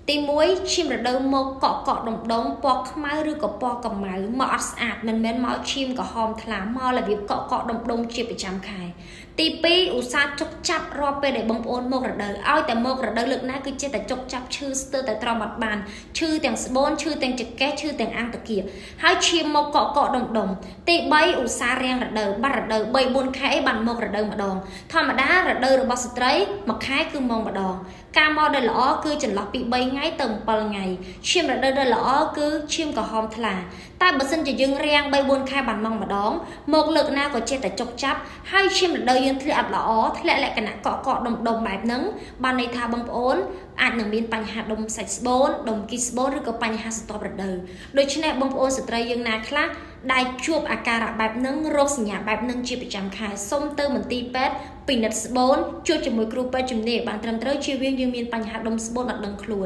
ទី1ឈាមរដូវមកកក់ដុំដុំពណ៌ខ្មៅឬក៏ពណ៌កម្មៅមកអត់ស្អាតមិនមែនមកឈាមក្រហមថ្លាមករបៀបកក់ដុំដុំជាប្រចាំខែទី2ឧស្សាហ៍ចុកចាប់រាល់ពេលដែលបងប្អូនមករដូវឲ្យតែមករដូវលើកណាគឺចេះតែចុកចាប់ឈឺស្ទើរតែត្រមអត់បានឈឺទាំងស្បូនឈឺទាំងចង្កេះឈឺទាំងអាំងតាគៀហើយឈាមមកកក់ដុំដុំទី3ឧស្សាហ៍រាំងរដូវបាត់រដូវ3 4ខែបានមករដូវម្ដងធម្មតារដូវរបស់ស្ត្រីមួយខែគឺមកម្ដងការមកដែលល្អគឺចន្លោះពី3ថ្ងៃទៅ7ថ្ងៃឈាមរដូវដែលល្អគឺឈាមក្រហមថ្លាតែបើសិនជាយើងរាំង3 4ខែបានមកម្ដងមកលើកណាក៏ចេះតែចុកចាប់ហើយឈាមរដូវយើងធ្លាក់អត់ល្អធ្លាក់លក្ខណៈកក់ដុំដុំបែបហ្នឹងបានន័យថាបងប្អូនអាចនឹងមានបញ្ហាដុំសាច់ស្បូនដុំគីស្បូនឬក៏បញ្ហាសន្ទប់រដូវដូច្នេះបងប្អូនស្ត្រីយើងណាខ្លះដែលជួបអាការៈបែបហ្នឹងរោគសញ្ញាបែបហ្នឹងជាប្រចាំខែសូមទៅមន្ទីរពេទ្យពិនិត្យស្បូនជួបជាមួយគ្រូពេទ្យជំនាញបានត្រឹមត្រូវជៀសវាងយើងមានបញ្ហាដុំស្បូនអត់ដឹងខ្លួន